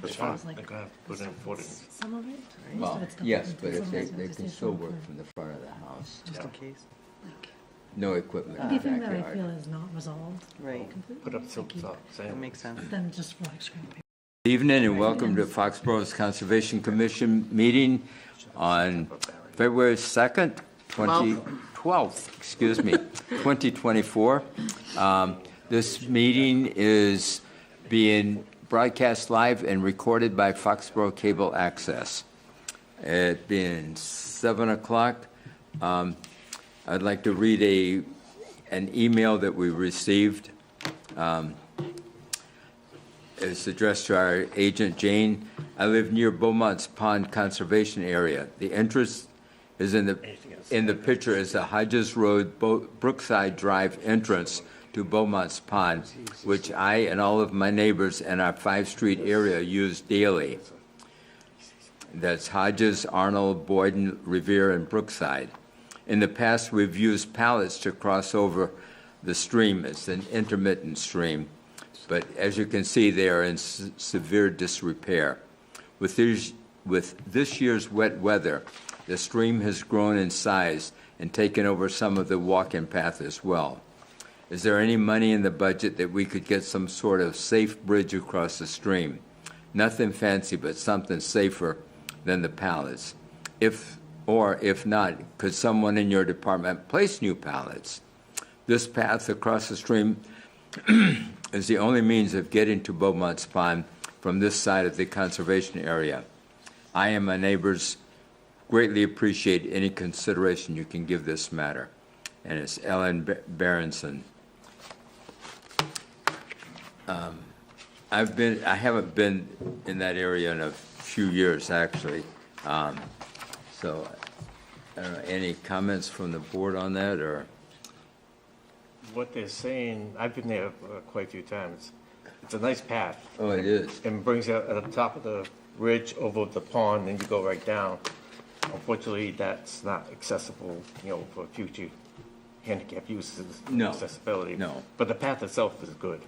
That's fine. They're gonna have to put in footings. Some of it. Well, most of it's not yes, open, but if some they, of they it's can just still open work for, from the front of the house. Just in case. like, No equipment in the anything that I backyard. feel is not resolved Right. completely. Put up silk keep- top, That sand. makes sense. Then just flag screen paper. Good evening and welcome to Foxborough's Conservation Commission meeting on February 2nd, 2012, excuse me, 2024. This meeting is being broadcast live and recorded by Foxboro Cable Access. It being 7 o'clock, I'd like to read an email that we received. It's addressed to our agent, Jane. I live near Beaumont's Pond Conservation Area. The entrance is in the picture is the Hodges Road Brookside Drive entrance to Beaumont's Pond, which I and all of my neighbors in our 5 Street area use daily. That's Hodges, Arnold, Boyden, Revere, and Brookside. In the past, we've used pallets to cross over the stream. It's an intermittent stream, but as you can see, they are in severe disrepair. With this year's wet weather, the stream has grown in size and taken over some of the walk-in path as well. Is there any money in the budget that we could get some sort of safe bridge across the stream? Nothing fancy, but something safer than the pallets. If not, could someone in your department place new pallets? This path across the stream is the only means of getting to Beaumont's Pond from this side of the conservation area. I and my neighbors greatly appreciate any consideration you can give this matter. And it's Ellen Berenson. I haven't been in that area in a few years, actually. So, any comments from the board on that, or? What they're saying, I've been there quite a few times. It's a nice path. Oh, it is. And brings you at the top of the ridge over the pond, and you go right down. Unfortunately, that's not accessible, for future handicap uses. No. Accessibility. No. But the path itself is good.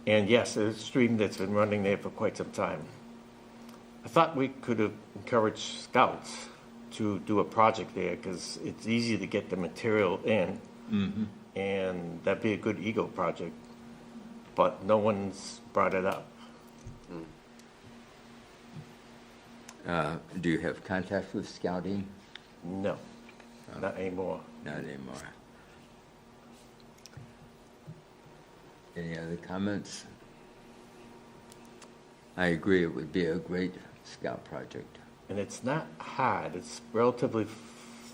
And yes, it's a stream that's been running there for quite some time. I thought we could have encouraged scouts to do a project there because it's easy to get the material in. Mm-hmm. And that'd be a good ego project, but no one's brought it up. Do you have contact with scouting? No, not anymore. Not anymore. Any other comments? I agree, it would be a great scout project. And it's not hard, it's relatively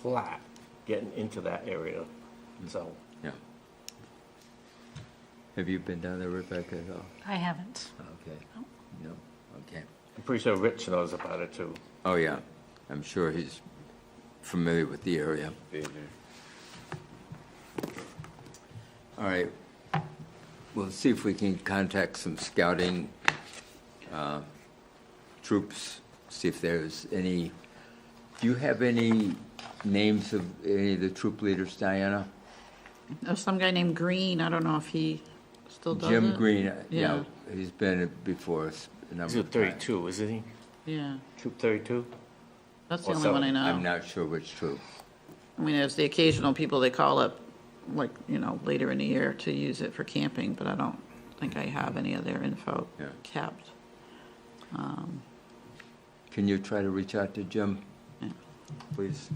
flat getting into that area, so. Yeah. Have you been down there, Rebecca, at all? I haven't. Okay. No? Okay. I'm pretty sure Rich knows about it too. Oh, yeah. I'm sure he's familiar with the area. All right. We'll see if we can contact some scouting troops, see if there's any. Do you have any names of any of the troop leaders, Diana? There's some guy named Green. I don't know if he still does Jim it. Green, Yeah. he's been before us a number He's of at times. 32, isn't he? Yeah, Troop 32? that's the Or only one I seven. know. I'm not sure which troop. I mean, there's the occasional people they call up, like, later in the year to use it for camping, but I don't think I have any of their info Yeah. kept. Can you try to reach out to Jim, Yeah. please?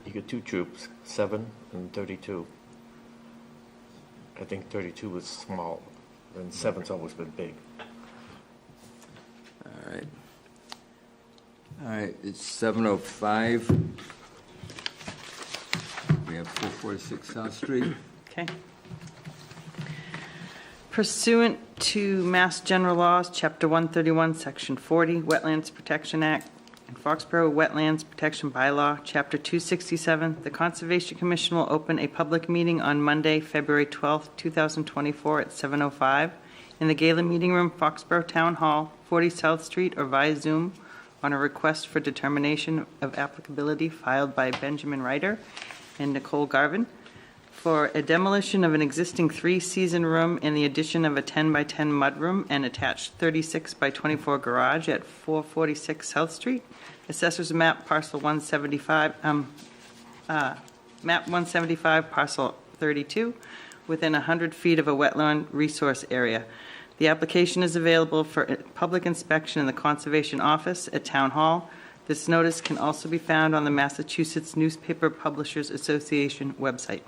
You got 2 troops, 7 and 32. I think 32 was small, and 7's always been big. All right. All right, it's 7:05. We have 446 South Street. Okay. Pursuant to Mass General Laws, Chapter 131, Section 40, Wetlands Protection Act, and Foxborough Wetlands Protection Bylaw, Chapter 267, the Conservation Commission will open a public meeting on Monday, February 12th, 2024 at 7:05 in the Gala Meeting Room, Foxborough Town Hall, 40 South Street, or via Zoom on a request for determination of applicability filed by Benjamin Ryder and Nicole Garvin. for a demolition of an existing 3-season room and the addition of a 10-by-10 mudroom and attached 36-by-24 garage at 446 South Street. Assessors map parcel 175, map 175, parcel 32, within 100 feet of a wetland resource area. The application is available for public inspection in the Conservation Office at Town Hall. This notice can also be found on the Massachusetts Newspaper Publishers Association website.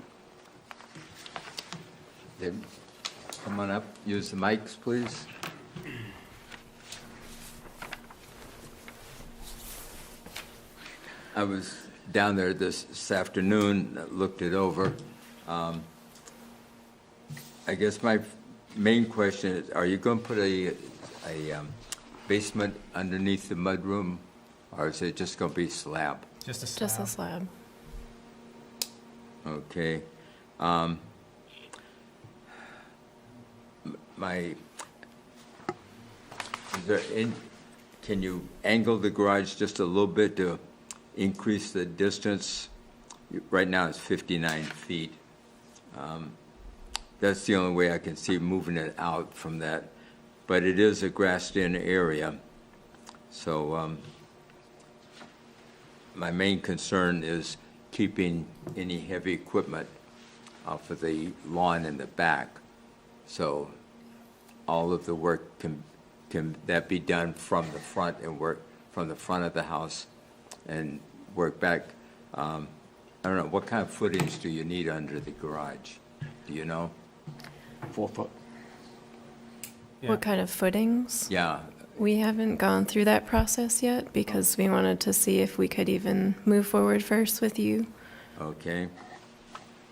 Dave, come on up, use the mics, please. I was down there this afternoon, looked it over. I guess my main question is, are you going to put a basement underneath the mudroom, or is it just going to be slab? Just a slab. Just a slab. Okay. Can you angle the garage just a little bit to increase the distance? Right now it's 59 feet. That's the only way I can see moving it out from that. But it is a grassed-in area. So my main concern is keeping any heavy equipment off of the lawn in the back. So all of the work can that be done from the front and work from the front of the house and work back. I don't know, what kind of footings do you need under the garage? Do you know? 4 foot. Yeah. What kind of footings? Yeah, We haven't gone through that process yet because we wanted to see if we could even move forward first with you. okay.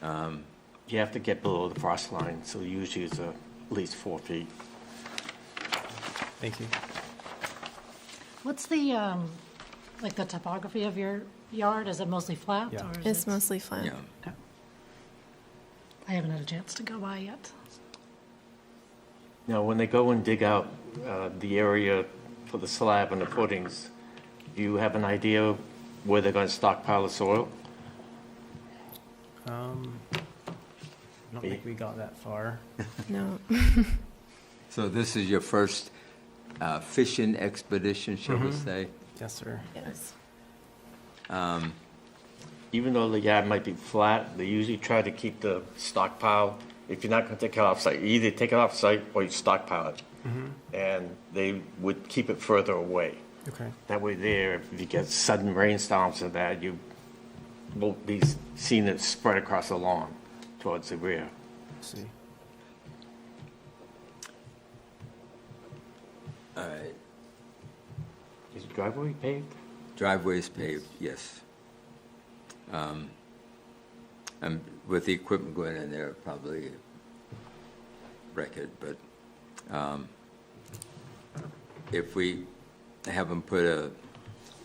You have to get below the frost line, so usually it's at least 4 feet. Thank you. What's the, like the topography of your yard? Is it mostly flat? Yeah. Or is It's it- mostly flat. Yeah. I haven't had a chance to go by yet. Now, when they go and dig out the area for the slab and the footings, do you have an idea where they're going to stockpile the soil? I don't think we got that far. No. So this is your first fishing expedition, shall we say? Yes, sir. Yes. Even though the yard might be flat, they usually try to keep the stockpile. If you're not going to take it off site, you either take it off site or you stockpile it. And they would keep it further away. Okay. That way there, if you get sudden rainstorms and that, you won't be seeing it spread across the lawn towards the rear. Let's see. All right. Is the driveway paved? Driveway's paved, yes. And with the equipment going in there, probably wreck it, but if we have them put a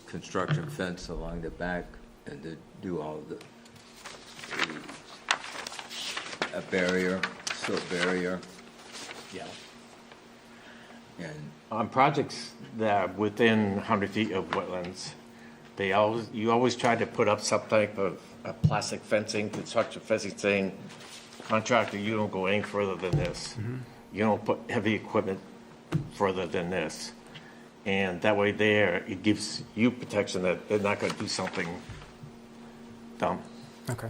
construction fence along the back and to do all a barrier, silt barrier, Yeah. and On projects that are within 100 feet of wetlands, you always try to put up some type of plastic fencing, construction fencing, saying, contractor, you don't go any further than this. You don't put heavy equipment further than this. And that way there, it gives you protection that they're not going to do something dumb. Okay.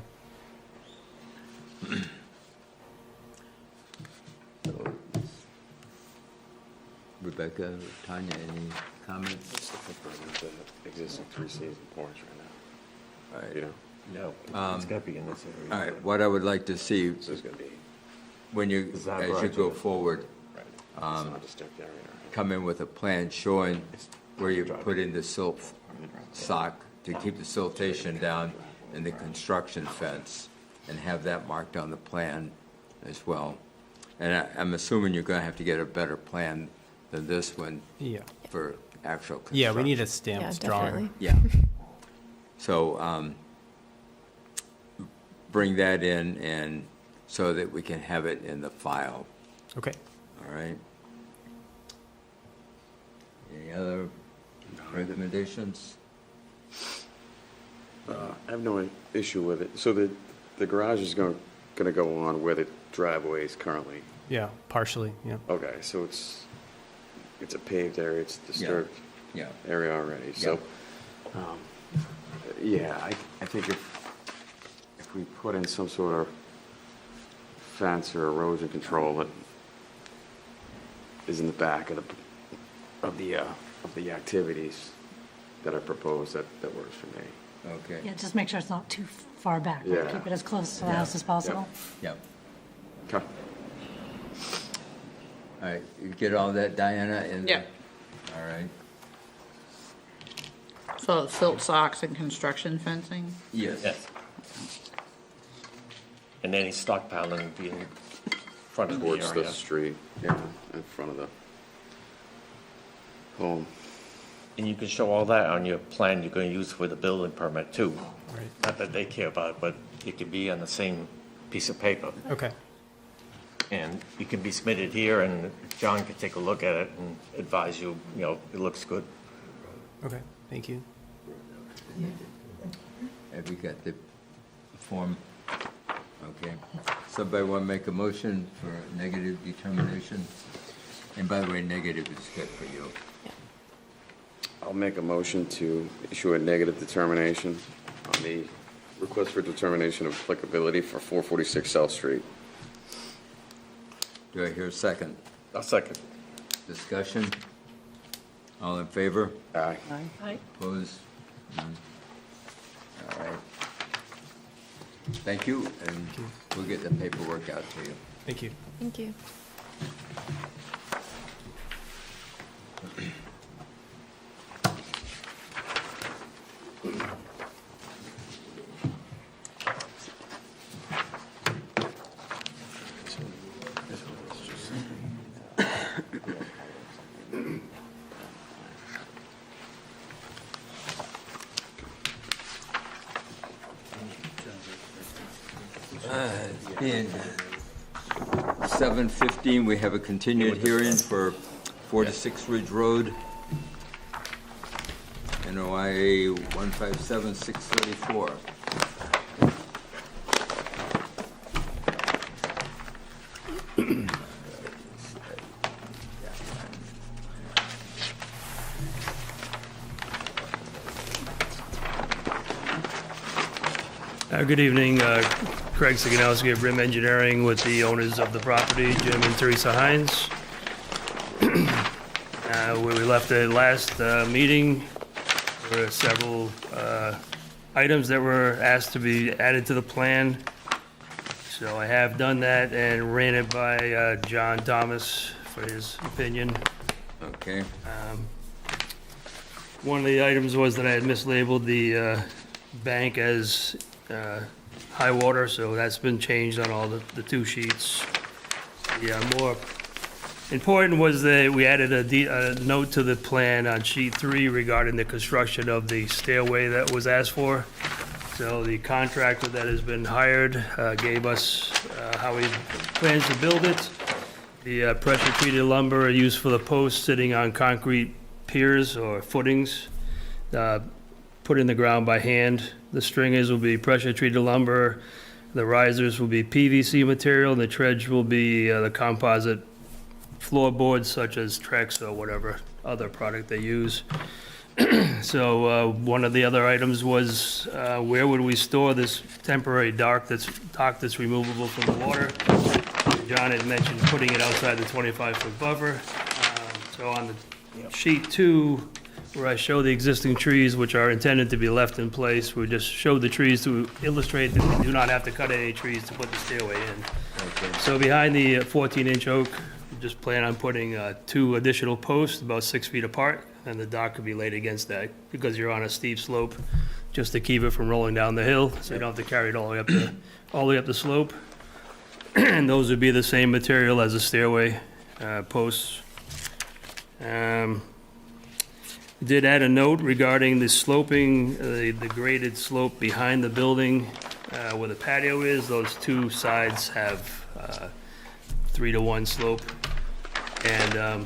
Rebecca, Tanya, any comments? What's the footprint of the existing three-season porch right now? All right. You know, No, it's got to be in this area. All right, what I would like to see, this is going to be, when you, Is that as you right? go forward, right, it's not distinct area. come in with a plan showing where you put in the silt sock to keep the siltation down and the construction fence, and have that marked on the plan as well. And I'm assuming you're going to have to get a better plan than this one Yeah. for actual construction. Yeah, we need a Yeah, stamped definitely. drawing. Yeah. So, bring that in and so that we can have it in the file, Okay. all right? Any other recommendations? I have no issue with it. So the garage is going to gonna go on where the driveway is currently. Yeah, partially, yeah. Okay, so it's a paved area, it's disturbed Yeah. area already, so, yeah, I think if we put in some sort of fence or erosion control that is in the back of the activities that are proposed, that works for me. Okay. Yeah, just make sure it's not too far back. Yeah. Keep it as close to the house as possible. Yeah. Okay. All right, you get all that, Diana? And Yeah. All right. So silt socks and construction fencing? Yes. Yes. And any stockpiling would be in front of the Towards the area. street, yeah, in front of the home. And you can show all that on your plan you're going to use for the building permit too. Right. Not that they care about it, but it could be on the same piece of paper. Okay, And it can be submitted here, and John can take a look at it and advise you, it looks good. okay, thank you. Have you got the form? Okay. Somebody want to make a motion for negative determination? And by the way, negative is good for you. I'll make a motion to issue a negative determination on the request for determination of applicability for 446 South Street. Do I hear a second? A second. Discussion? All in favor? Aye. Aye. Opposed? None? All right. Thank you, and we'll get the paperwork out to you. Thank you. Thank you. Being 7:15, we have a continued hearing for 46 Ridge Road, NOI 157634. Good evening, Craig Siganowski of Rim Engineering with the owners of the property, Jim and Teresa Hines. Where we left the last meeting, there were several items that were asked to be added to the plan. So I have done that and ran it by John Thomas for his opinion. Okay, One of the items was that I had mislabeled the bank as high water, so that's been changed on all the two sheets. The more important was that we added a note to the plan on sheet 3 regarding the construction of the stairway that was asked for. So the contractor that has been hired gave us how he plans to build it. The pressure-treated lumber used for the posts sitting on concrete piers or footings, put in the ground by hand. The stringers will be pressure-treated lumber, the risers will be PVC material, and the treads will be the composite floorboards such as Trex or whatever other product they use. So one of the other items was where would we store this temporary dock that's removable from the water? John had mentioned putting it outside the 25-foot buffer. So on the sheet 2, where I show the existing trees which are intended to be left in place, we just showed the trees to illustrate that we do not have to cut any trees to put the stairway in. okay, So behind the 14-inch oak, we just plan on putting 2 additional posts about 6 feet apart, and the dock could be laid against that because you're on a steep slope, just to keep it from rolling down the hill, so you don't have to carry it all the way up the slope. And those would be the same material as the stairway posts. We did add a note regarding the sloping, the graded slope behind the building where the patio is. Those 2 sides have 3-to-1 slope. And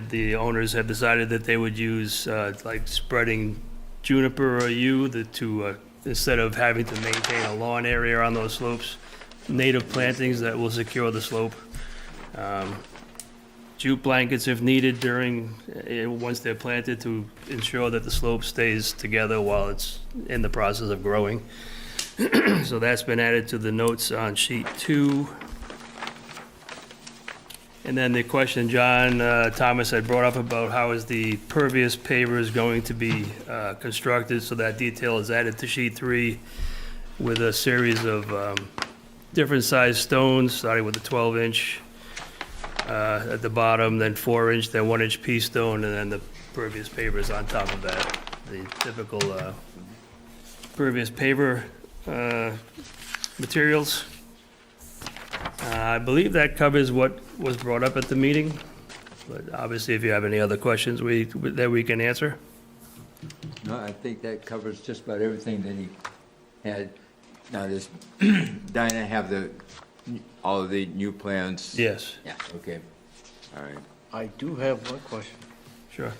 the owners have decided that they would use like spreading juniper or yew to instead of having to maintain a lawn area on those slopes. native plantings that will secure the slope. Jute blankets if needed once they're planted to ensure that the slope stays together while it's in the process of growing. So that's been added to the notes on sheet 2. And then the question John Thomas had brought up about how is the pervious pavers going to be constructed, so that detail is added to sheet 3 with a series of different sized stones, starting with the 12-inch at the bottom, then 4-inch, then 1-inch pea stone, and then the pervious pavers on top of that. The typical pervious paver materials. I believe that covers what was brought up at the meeting, but obviously if you have any other questions that we can answer. No, I think that covers just about everything that he had. Now, does Dinah have all of the new plans? Yes, Yeah, okay. All right. I do have one question. sure.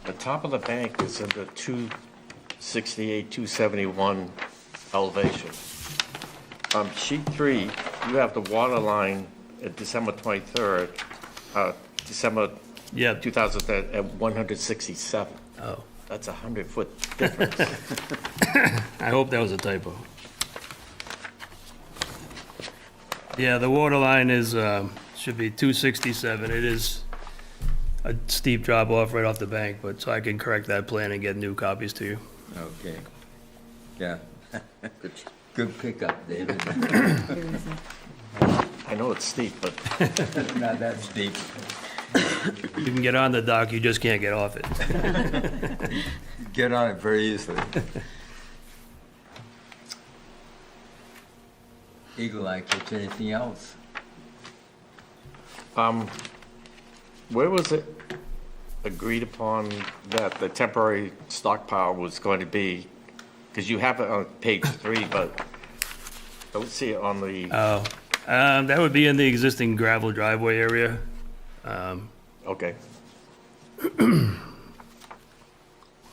The top of the bank is in the 268, 271 elevation. Sheet 3, you have the water line at December 23rd, December Yeah, 2000 at 167. oh, That's a 100-foot difference. I hope that was a typo. Yeah, the water line is, should be 267. It is a steep drop off right off the bank, but so I can correct that plan and get new copies to you. Okay. Yeah. Good pickup, David. I know it's steep, but Not that steep. You can get on the dock, you just can't get off it. Get on it very easily. Eagle Eye, catch anything else? where was it agreed upon that the temporary stockpile was going to be? Because you have it on page 3, but don't see it on the, Oh, that would be in the existing gravel driveway area. okay.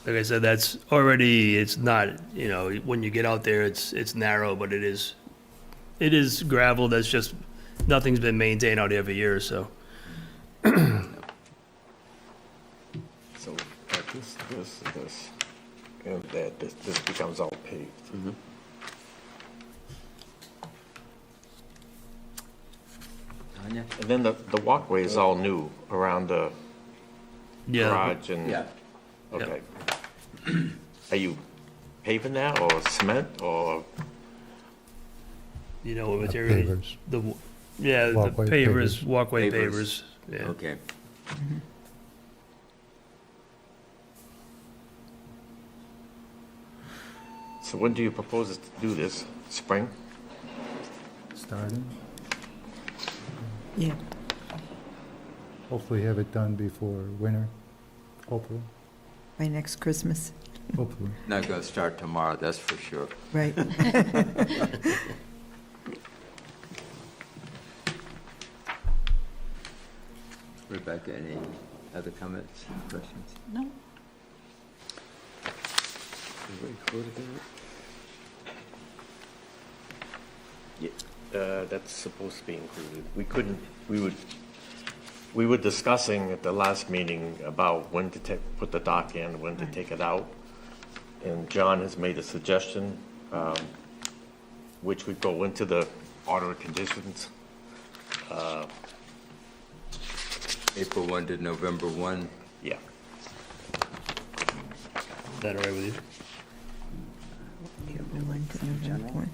Like I said, that's already, it's not, when you get out there, it's narrow, but it is gravel that's just, nothing's been maintained out here for years, so. So this, and that, this becomes all paved. Tanya? And then the walkway is all new around the Yeah, garage and, Yeah. okay. Are you paving that or cement or, you know what material? Pavers. The Walkway pavers, pavers. walkway Pavers. pavers, yeah. Okay. so when do you propose to do this? Spring? Starting. Yeah. Hopefully have it done before winter. Hopefully. By next Christmas, Hopefully. Not gonna start tomorrow, that's for sure. right? Rebecca, any other comments, questions? No, Yeah, that's supposed to be included. We couldn't, we were discussing at the last meeting about when to put the dock in, when to take it out. And John has made a suggestion, which would go into the order of conditions. April 1 to November 1. Yeah. Is that all right with you? April 1 to November 1.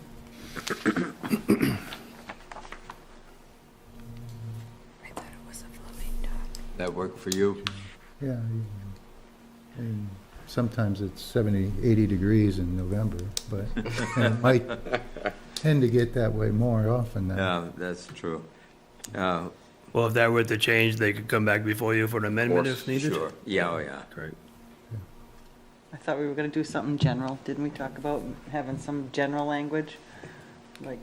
I thought it was a floating dock. That work for you? Yeah. And sometimes it's 70, 80 degrees in November, but it might tend to get that way more often now. Yeah, that's true. Uh, Well, if that were to change, they could come back before you for an amendment if needed? Sure, yeah, oh, yeah. Correct. I thought we were gonna do something general. Didn't we talk about having some general language? Like,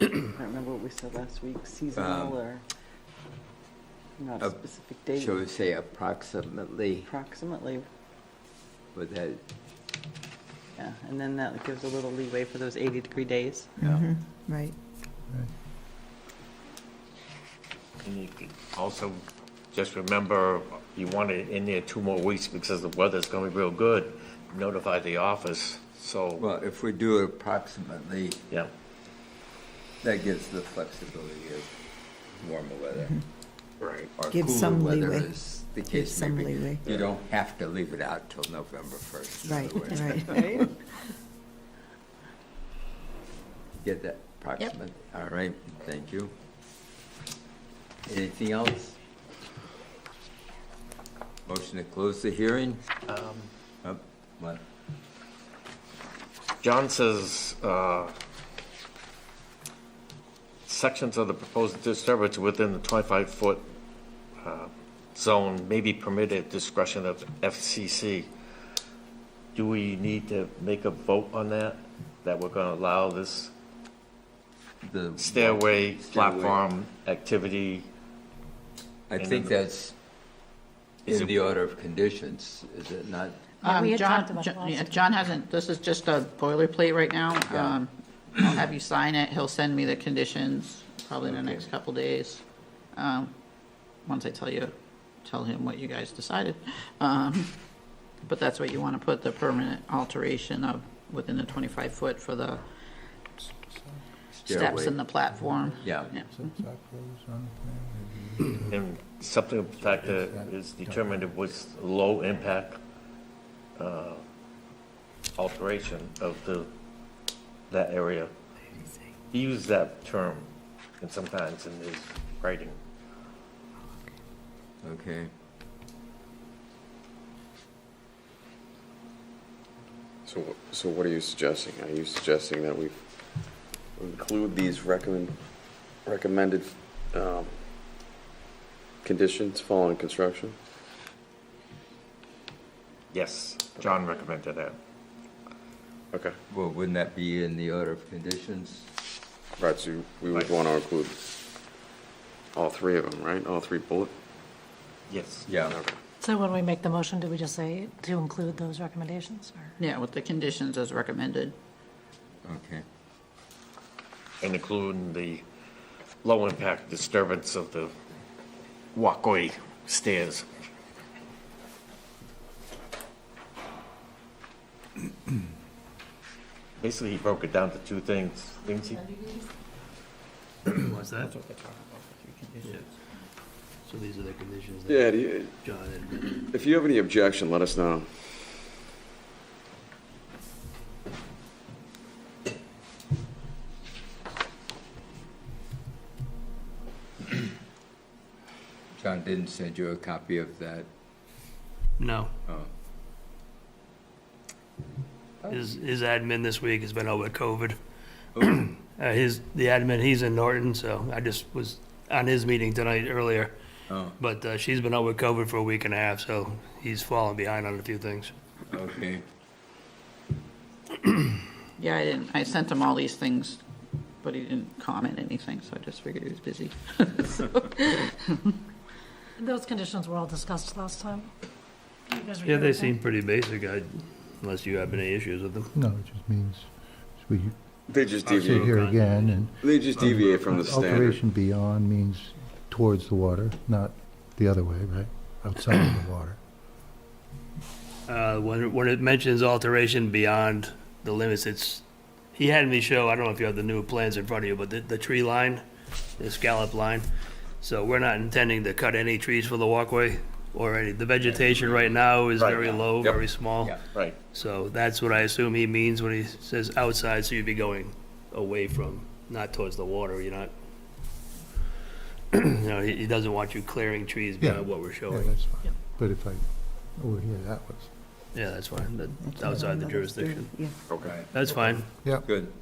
I don't remember what we said last week, seasonal or not a specific date, Shall we say approximately, approximately. with that, Yeah, and then that gives a little leeway for those 80-degree days. Mhm, right. And you could also just remember, you want it in there 2 more weeks because the weather's gonna be real good. Notify the office, so, Well, if we do it approximately, yeah. that gives the flexibility of warmer weather. Right. Or Give cooler some weather leeway. is the Give case some may be. leeway. You don't have to leave it out till November 1st. in Right, other words. right. Get that approximate? All right, thank you. Anything else? Motion to close the hearing? Oh, what? John says, sections of the proposed disturbance within the 25-foot zone may be permitted at discretion of FCC. Do we need to make a vote on that we're gonna allow this The stairway, Stairway. platform activity? I think that's Is in it- the order of conditions, is it not? Yeah, we had John, talked about it last Yeah, time. John hasn't, this is just a boilerplate right now. Yeah. I'll have you sign it. He'll send me the conditions probably in the Okay. next couple days. Once I tell him what you guys decided. But that's what you want to put, the permanent alteration of within the 25-foot for the steps Stairway. and the platform. Yeah. And something of the fact that is determined it was low impact alteration of that area. He used that term and sometimes in his writing. Okay. So what are you suggesting? Are you suggesting that we include these recommended conditions following construction? Yes, John recommended that. Okay. Well, wouldn't that be in the order of conditions? Right, so we would Right. want to include all 3 of them, right? All 3 bullet? Yes. Yeah. Okay. So when we make the motion, do we just say to include those recommendations, or? Yeah, with the conditions as recommended. Okay. And including the low impact disturbance of the walkway stairs. Basically, he broke it down to 2 things, didn't he? What's that? So these are the conditions that Yeah, John had. if you have any objection, let us know. John didn't send you a copy of that? No. Oh. His admin this week has been out with COVID. The admin, he's in Norton, so I just was on his meeting tonight earlier. Oh, But she's been out with COVID for a week and a half, so he's fallen behind on a few things. okay. Yeah, I sent him all these things, but he didn't comment anything, so I just figured he was busy. Those conditions were all discussed last time. You guys Yeah, review they everything? seem pretty basic, unless you have any issues with them. No, it just means we They just sit deviate. here again, and They just deviate from the standard. alteration beyond means towards the water, not the other way, right? Outside of the water. When it mentions alteration beyond the limits, he had me show, I don't know if you have the new plans in front of you, but the tree line, the scallop line. So we're not intending to cut any trees for the walkway or the vegetation right now is Right. very low, Yep. very small. Yeah. Right. So that's what I assume he means when he says outside, so you'd be going away from, not towards the water, you're not, he doesn't want you clearing trees Yeah. beyond what we're Yeah, showing. that's fine. But if over here, that was, Yeah, that's fine, That's that's what outside the I'm jurisdiction. Yeah. Okay. That's fine. yeah. Good.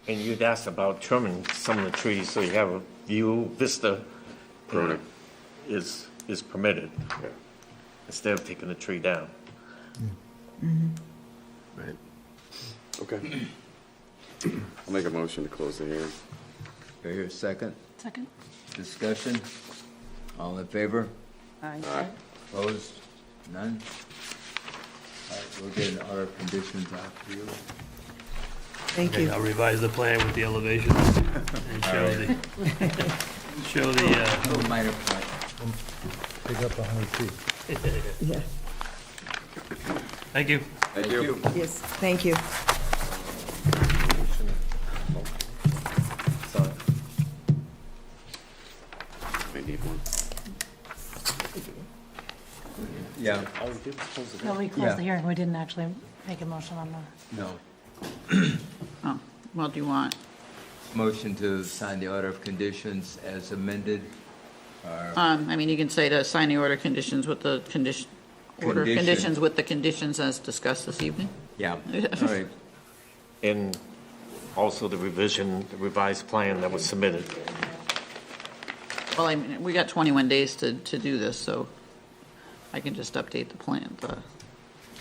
And you'd asked about trimming some of the trees so you have a vista Pruning. is permitted Yeah. instead of taking the tree down. Right. Okay. I'll make a motion to close the hearing. Do I hear a second? Second? Discussion? All in favor? Aye. Aye. Opposed? None? We'll get an order of conditions out to you. Thank Okay, you. I'll revise the plan with the elevation and show the, Little minor point. Pick up 100 feet. Yeah. thank you. Thank you. Yes, thank you. So, We need one. Yeah, No, we Yeah. closed the hearing. We didn't actually make a motion on the, no. Oh, well, do you want, Motion to sign the order of conditions as amended. I mean, you can say to sign the order conditions with the order of Condition. conditions with the conditions as discussed this evening? Yeah, all right. and also the revised plan that was submitted. Well, I mean, we got 21 days to do this, so I can just update the plan, the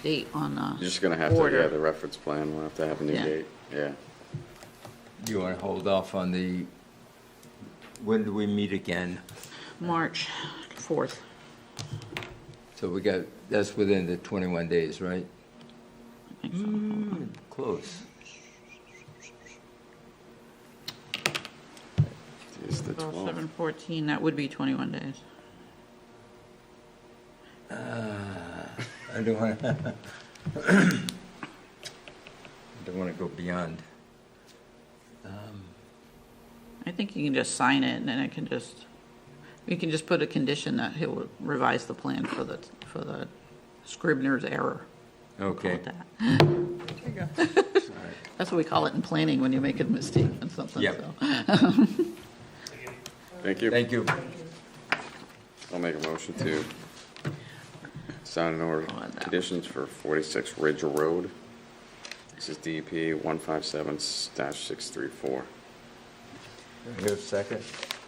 date on the You're just gonna have to, yeah, order. the reference plan, we'll have to have a new Yeah. date, yeah. You want to hold off on the, when do we meet again? March 4th. So we got, that's within the 21 days, right? I think so. Close. It's the 12, 12th. 7, 14, that would be 21 days. I don't want to, I don't want to go beyond. I think you can just sign it, and then it can just, you can just put a condition that he'll revise the plan for the Scribner's error. Call Okay. it that. That's what we call it in planning when you make a mistake on something, Yep. so. Thank you. Thank you. I'll make a motion to sign an order On of that. conditions for 46 Ridge Road. This is DEP 157-634. Here's a second.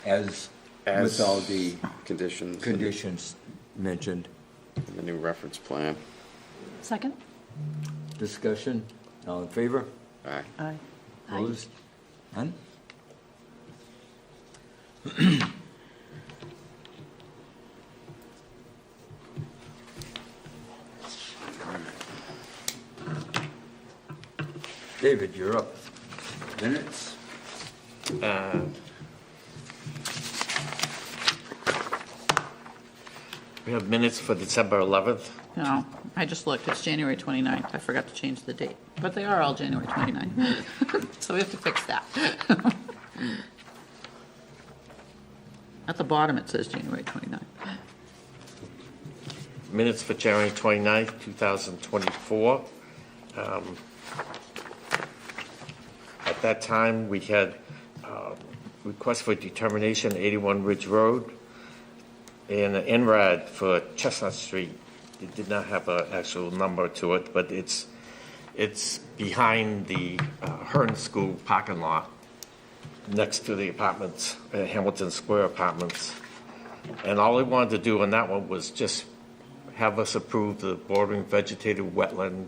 As with all the Conditions. conditions mentioned. And the new reference plan. second? Discussion, all in favor? Aye. Aye. Opposed? None? David, you're up. Minutes? We have minutes for December 11th. No, I just looked, it's January 29th, I forgot to change the date, but they are all January 29th, so we have to fix that. At the bottom, it says January 29th. Minutes for January 29th, 2024. At that time, we had request for determination, 81 Ridge Road, and an NRAD for Chestnut Street. It did not have an actual number to it, but it's behind the Hearn School parking lot, next to the apartments, Hamilton Square Apartments. And all they wanted to do on that one was just have us approve the bordering vegetated wetland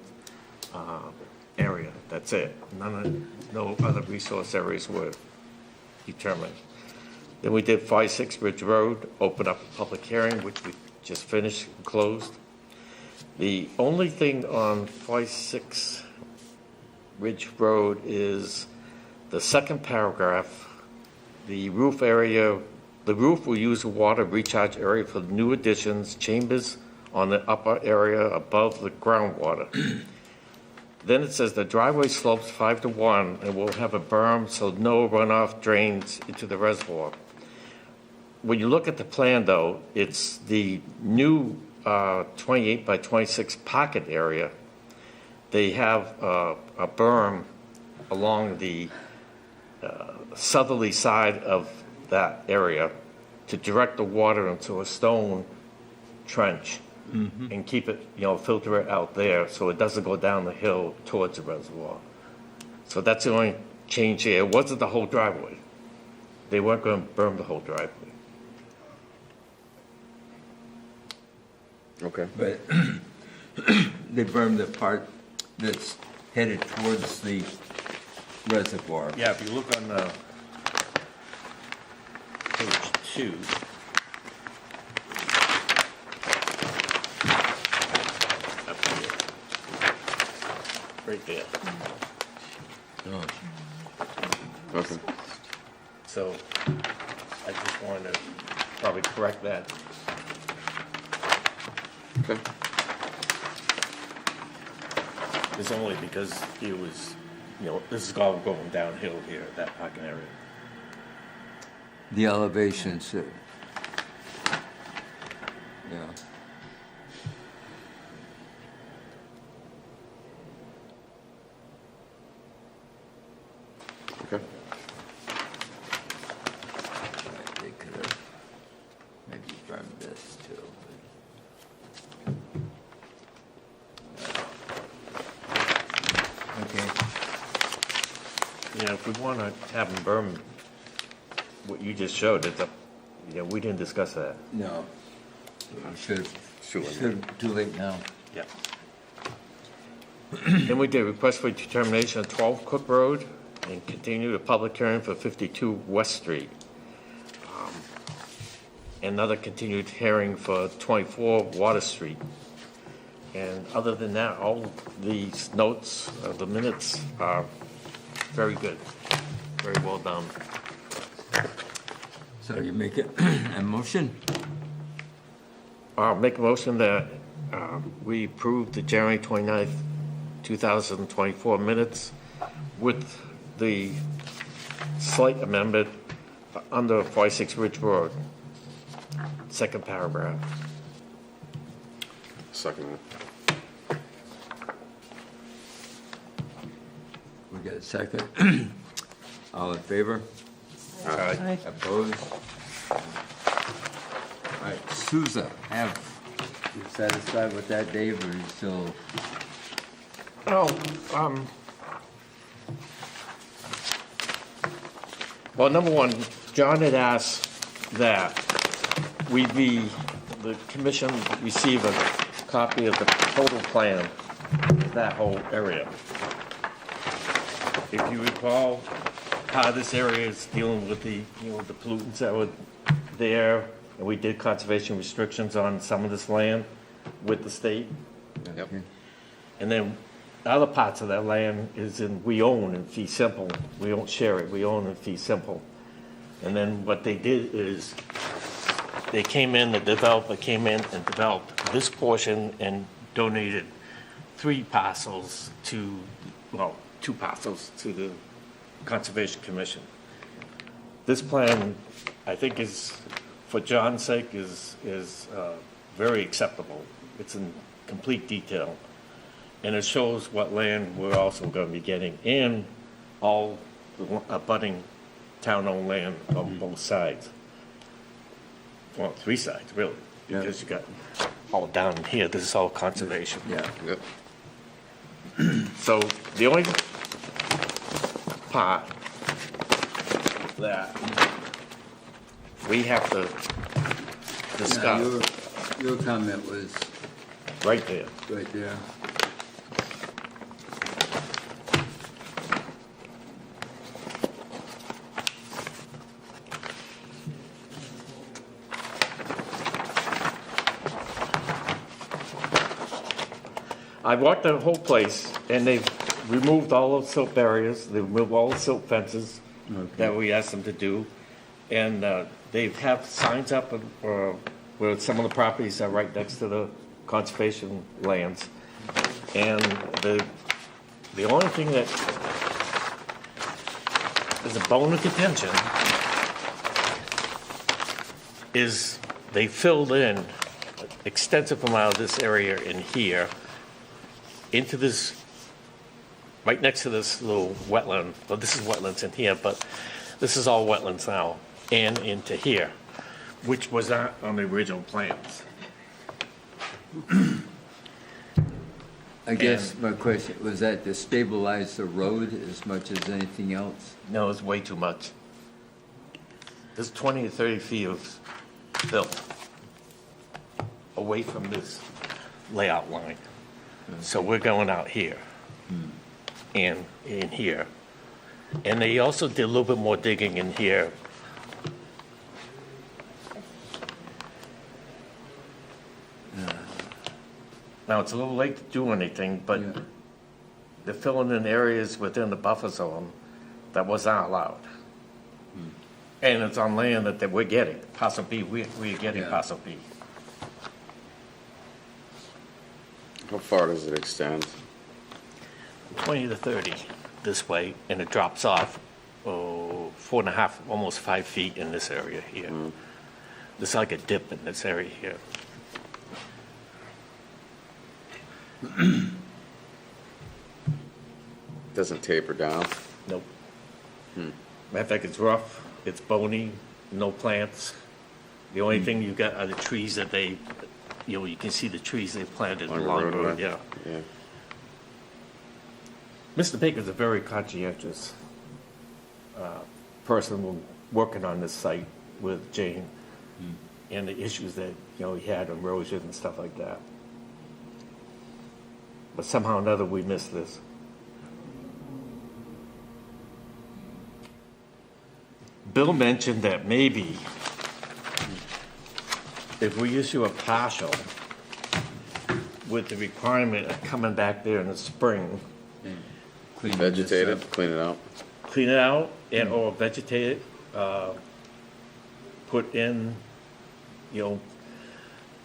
area. That's it. No other resource areas were determined. Then we did 56 Ridge Road, opened up a public hearing, which we just finished and closed. The only thing on 56 Ridge Road is the second paragraph, the roof area, the roof will use a water recharge area for new additions, chambers on the upper area above the groundwater. Then it says the driveway slopes 5-1 and will have a berm so no runoff drains into the reservoir. When you look at the plan, though, it's the new 28 by 26 pocket area. They have a berm along the southerly side of that area to direct the water into a stone trench and keep it, filter it out there so it doesn't go down the hill towards the reservoir. So that's the only change here. It wasn't the whole driveway. They weren't going to berm the whole driveway. Okay. But they burned the part that's headed towards the reservoir. Yeah, if you look on page 2. Up here. right there. Okay. So I just wanted to probably correct that. Okay. It's only because it was, this is all going downhill here, that parking area. The elevations, yeah. Okay. They could have maybe done this too. Okay. If we want to have them burn what you just showed, it's up, we didn't discuss that. No. Should Sure. too late now. Yeah. Then we did request for determination of 12 Cook Road and continue the public hearing for 52 West Street. Another continued hearing for 24 Water Street. And other than that, all these notes, the minutes are very good, very well done. So you make it a motion? I'll make a motion that we approve the January 29th, 2024 minutes with the slight amendment under 46 Ridge Road, second paragraph. Second. We got a second? All in favor? Aye. Opposed? All right, Souza, you satisfied with that, Dave, or you still? Well, number one, John had asked that the commission receive a copy of the total plan of that whole area. If you recall, part of this area is dealing with the pollutants that were there, and we did conservation restrictions on some of this land with the state. Yep. And then other parts of that land we own in fee simple. We don't share it, we own in fee simple. And then what they did is, the developer came in and developed this portion and donated 2 parcels to the Conservation Commission. This plan, I think for John's sake, is very acceptable. It's in complete detail. And it shows what land we're also going to be getting, and all the abutting town-owned land on both sides. Well, 3 sides, really, because you got all down here, this is all conservation. Yeah. Yep. So the only part that we have to discuss, Your comment was right there, right there. I walked the whole place, and they've removed all the silt barriers, they've removed all the silt fences that we asked them to do, and they have signs up where some of the properties are right next to the conservation lands. And the only thing that is a bone of contention is they filled in extensive amount of this area in here into this, right next to this little wetland. Well, this is wetlands in here, but this is all wetlands now, and into here, which was not on the original plans. I guess my question, was that to stabilize the road as much as anything else? No, it's way too much. There's 20 to 30 feet of fill away from this layout line. So we're going out here and in here. And they also did a little bit more digging in here. Now, it's a little late to do anything, but Yeah. they're filling in areas within the buffer zone that was not allowed. And it's on land that we're getting, parcel B, we're getting Yeah. parcel B. How far does it extend? 20 to 30 this way, and it drops off, 4.5, almost 5 feet in this area here. There's like a dip in this area here. Doesn't taper down? Nope. Matter of fact, it's rough, it's bony, no plants. The only thing you got are the trees that they, you can see the trees they planted Along the along the road, roadway? yeah. Yeah. Mr. Baker's a very conscientious person working on this site with Jane and the issues that, he had, erosion and stuff like that. But somehow or another, we missed this. Bill mentioned that maybe if we issue a partial with the requirement of coming back there in the spring, Cleaning this Vegetate up. it, clean it out? clean it out and or vegetate it, put in,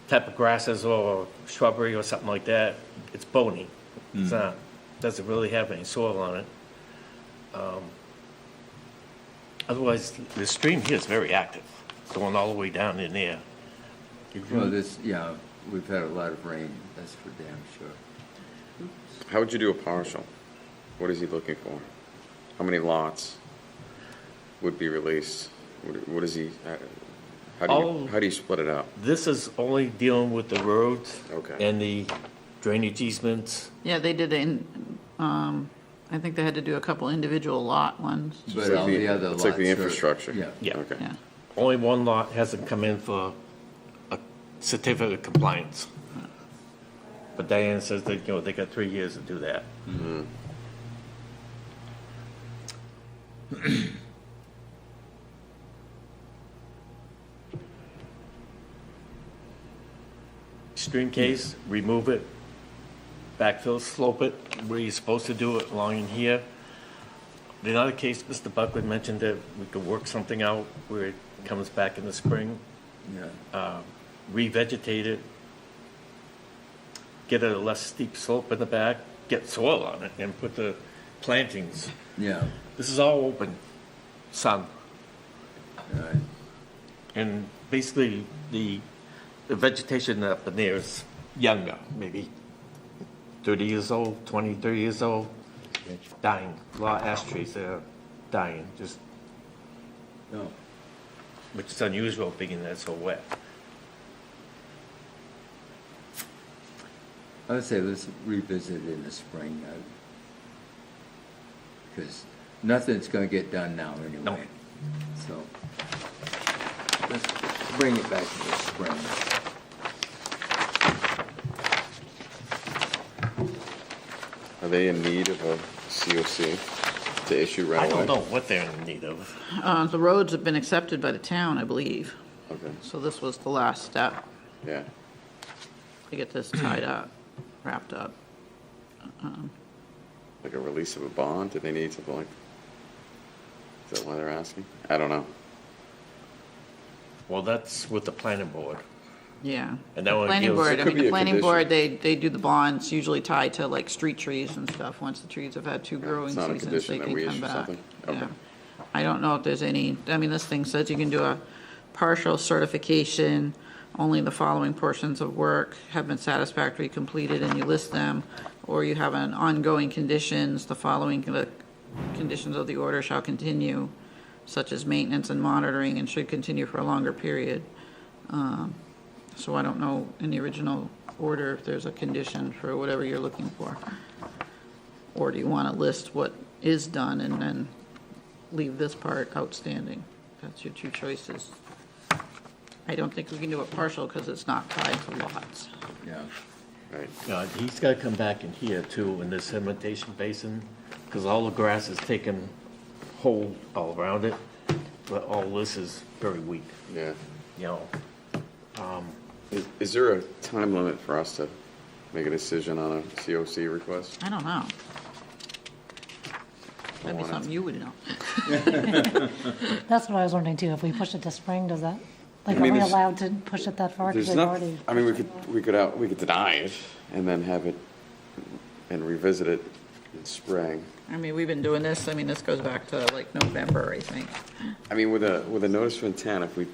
type of grasses or shrubbery or something like that. It's bony. It's not, doesn't really have any soil on it. Otherwise, the stream here is very active, going all the way down in there. Well, we've had a lot of rain, that's for damn sure. How would you do a partial? What is he looking for? How many lots would be released? What is he, how do you split it up? This is only dealing with the roads Okay. and the drainage easements. Yeah, they did I think they had to do a couple individual lot ones. It's But like all the- the other it's lots like the are- infrastructure. Yeah. Yeah. Okay. Yeah. Only one lot hasn't come in for a certificate of compliance. But Diane says that, they got 3 years to do that. Stream case, remove it, backfill, slope it where you're supposed to do it along in here. The other case, Mr. Buckley mentioned that we could work something out where it comes back in the spring, Yeah. revegetate it, get a less steep slope in the back, get soil on it, and put the plantings. Yeah, This is all open, sun, all right. and basically the vegetation up in there is younger, maybe 30 years old, 20, 30 years old, dying. A lot of ash trees that are dying, just, No, which is unusual being that it's so wet. I would say let's revisit it in the spring, because nothing's gonna get done now anyway. No. So, let's bring it back to the spring. Are they in need of a COC to issue right I away? don't know what they're in need of. The roads have been accepted by the town, I believe. Okay, So this was the last step yeah. to get this tied up, wrapped up. Like a release of a bond? Do they need something like? Is that why they're asking? I don't know. Well, that's with the planning board. Yeah. And that The one planning deals- board, It I could mean, be the a planning board, they do the bonds usually tied to like street trees and stuff. Once the trees have had 2 growing it's not a seasons, condition they that can we come issue back. something? Okay. Yeah. I don't know if there's any, I mean, this thing says you can do a partial certification, only the following portions of work have been satisfactorily completed, and you list them, or you have an ongoing conditions, the following conditions of the order shall continue, such as maintenance and monitoring, and should continue for a longer period. So I don't know in the original order if there's a condition for whatever you're looking for. Or do you want to list what is done and then leave this part outstanding? That's your 2 choices. I don't think we can do a partial because it's not tied to lots. Yeah. Right. He's got to come back in here too, in this sedimentation basin, because all the grass is taken hold all around it, but all this is very weak, Yeah. you know. Is there a time limit for us to make a decision on a COC request? I don't know. That'd be something you would know. That's what I was wondering too, if we push it to spring, does that, like, I mean, are we there's- allowed to push it that far? Because There's they've not, already. I mean, we could deny it and then have it, and revisit it in spring. I mean, we've been doing this, I mean, this goes back to like November, I think. I mean, with a notice of intent, if we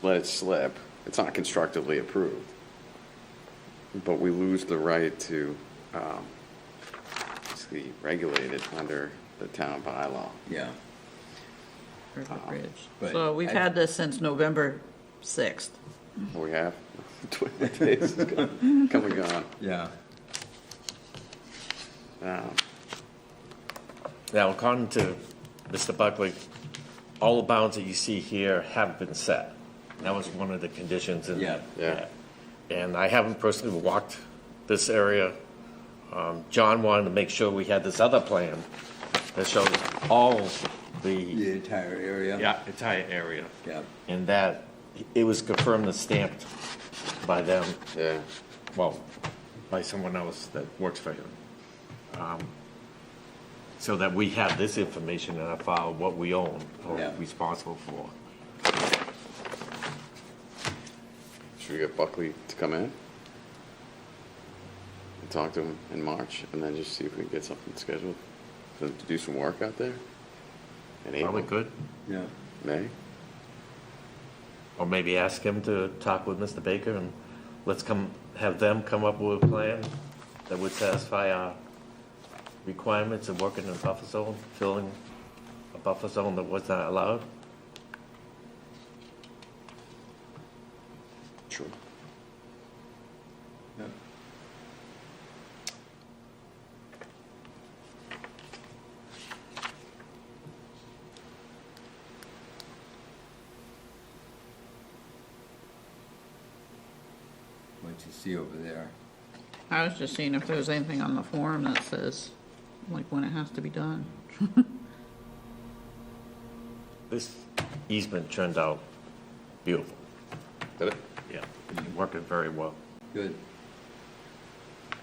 let it slip, it's not constructively approved. But we lose the right to, basically regulate it under the town bylaw. Yeah. River Bridge. but So we've had this since November 6th. We have, 20 days is come and gone. Yeah. Now, according to Mr. Buckley, all the bounds that you see here have been set. That was one of the conditions in. Yeah. Yeah. And I haven't personally walked this area. John wanted to make sure we had this other plan that shows all The entire area? entire area. Yeah. And that it was confirmed and stamped by them, Yeah. well, by someone else that works for him. So that we have this information in our file, what we own or Yeah. responsible for. Should we get Buckley to come in? And talk to him in March, and then just see if we can get something scheduled for them to do some work out there? In April, Probably good. Yeah. May? Or maybe ask him to talk with Mr. Baker and have them come up with a plan that would satisfy our requirements of working in a buffer zone, filling a buffer zone that was not allowed. Sure. Yeah. What you see over there? I was just seeing if there was anything on the form that says, like, when it has to be done. This easement turned out beautiful. Did it? Yeah, it's working very well. Good.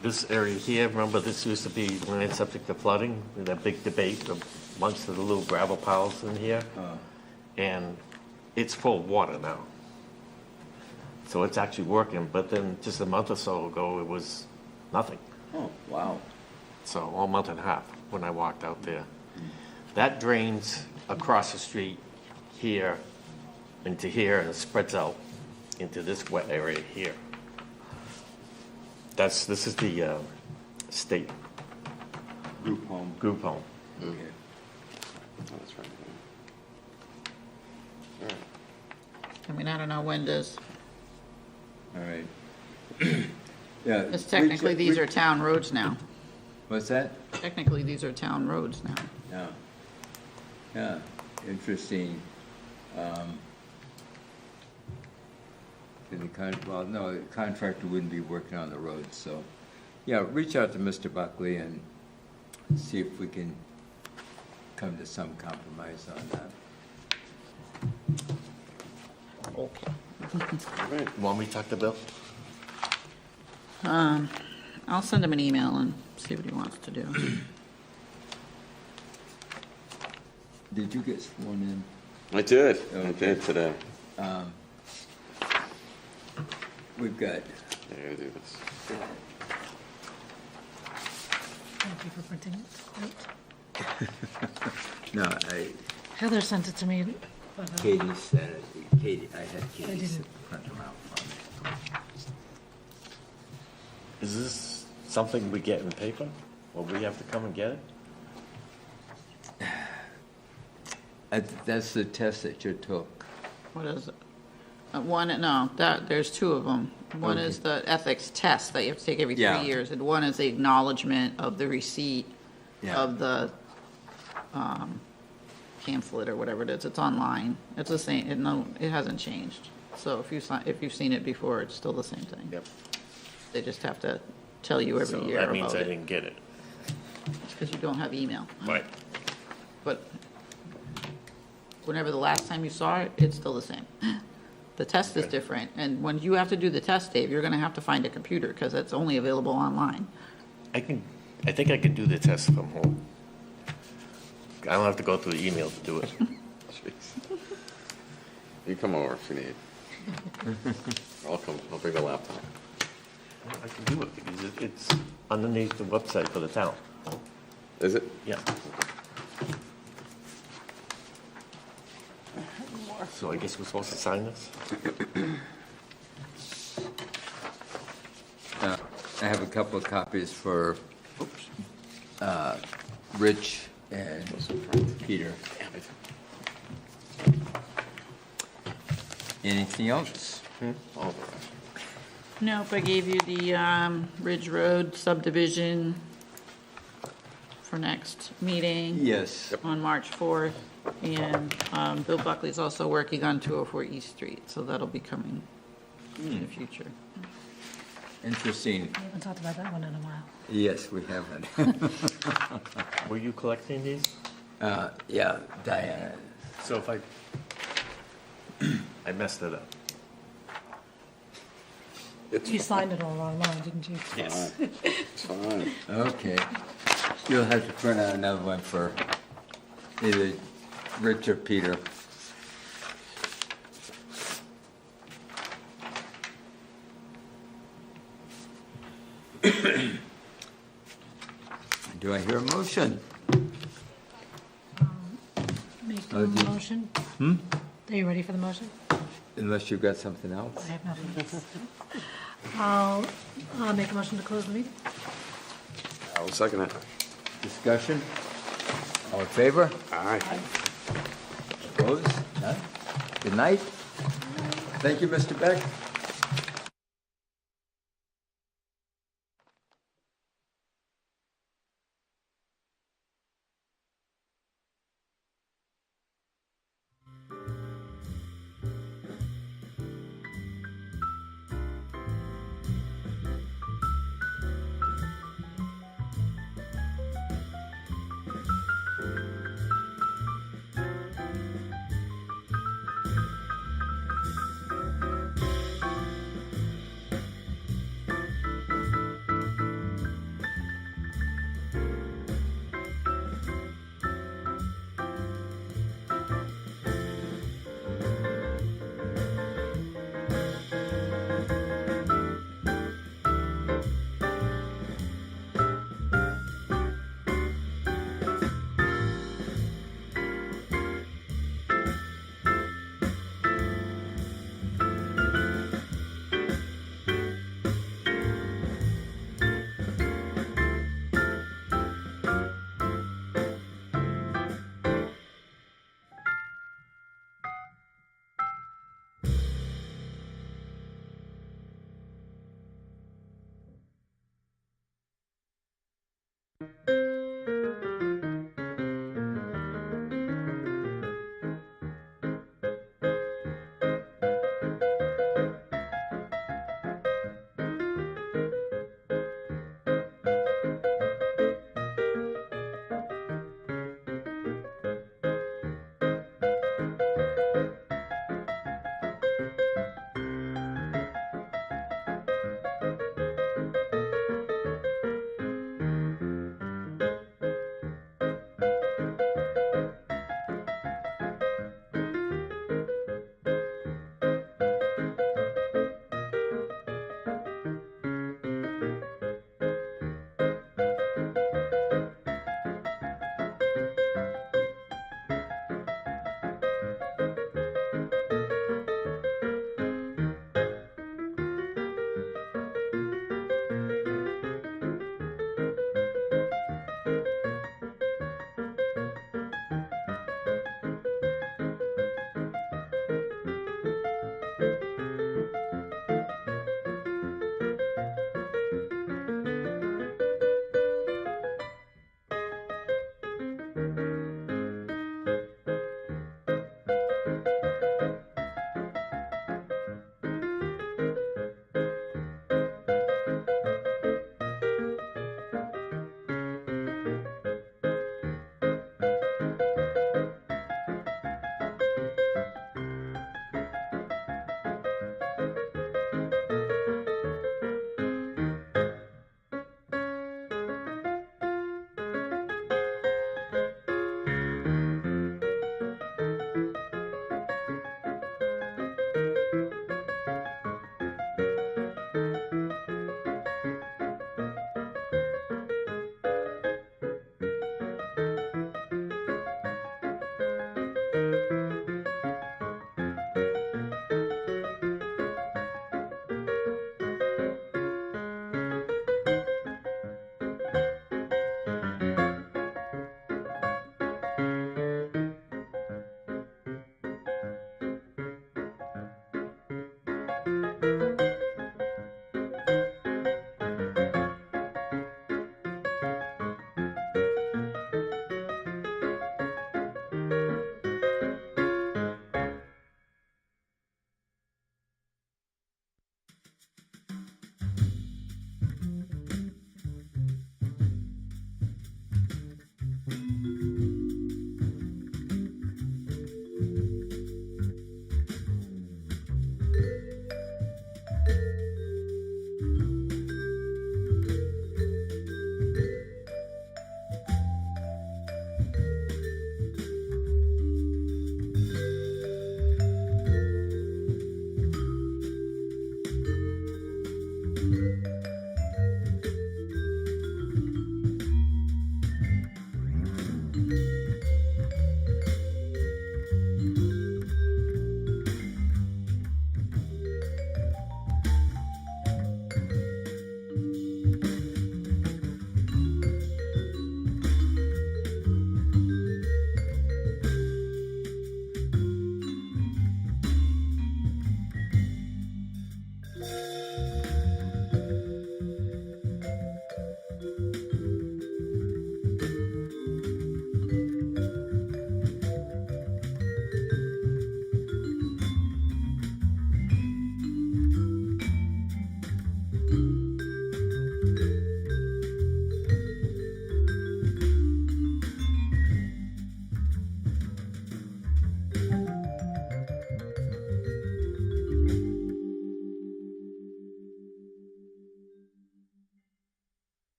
This area here, remember, this used to be land subject to flooding, that big debate amongst the little gravel piles in here. And it's full of water now. So it's actually working, but then just a month or so ago, it was nothing. Oh, wow. So, a month and a half when I walked out there. That drains across the street here into here and it spreads out into this wet area here. This is the state Group home. group home. Okay. Oh, that's right. Yeah. All right. I mean, I don't know when does, All right. Yeah. because technically these are town roads now. What's that? Technically, these are town roads now. Yeah. Yeah, interesting. Well, no, the contractor wouldn't be working on the road, so, yeah, reach out to Mr. Buckley and see if we can come to some compromise on that. Okay. All right. Want me to talk to Bill? I'll send him an email and see what he wants to do. Did you get sworn in? I did. I Okay. did today. We've got, Yeah, I gotta do this. Thank you for printing it. Great. no, Heather sent it to me, but, Katie said it. I had Katie didn't. print them out for me. Is this something we get in paper? Or we have to come and get it? That's the test that you took. What is it? There's two of them. One is the ethics test that you have to take every 3 Yeah. years, and one is the acknowledgement of the receipt Yeah. of the pamphlet or whatever it is. It's online. It's the same. It hasn't changed. So if you've seen it before, it's still the same thing. Yep. They just have to tell you every So year that means about I it. didn't get it. It's because you don't have email. Right. But whenever the last time you saw it, it's still the same. The test is different, and when you have to do the test, Dave, you're gonna have to find a computer, because it's only available online. I think I can do the test from home. I don't have to go through the email to do it. Jeez. You come over if you need. I'll come, I'll bring the laptop. I can do it because it's underneath the website for the town. Is it? Yeah. So I guess we're supposed to sign this? I have a couple of copies for Rich and Peter. Damn it. Anything else? All right. Nope, I gave you the Ridge Road subdivision for next meeting. Yes. On March 4th. And Bill Buckley's also working on 204 East Street, so that'll be coming in the future. Interesting. We haven't talked about that one in a while. Yes, we haven't. Were you collecting these? Yeah, Diana. So if I messed it up. You signed it all wrong line, didn't you? Yes. It's fine. Okay. You'll have to print out another one for either Rich or Peter. Do I hear a motion? Make a Oh, did- motion. Are you ready for the motion? Unless you've got something else? I have nothing. I'll make a motion to close the meeting. I'll second it. Discussion? All in favor? Aye. Opposed? None? Good night. Thank you, Mr. Beck. you.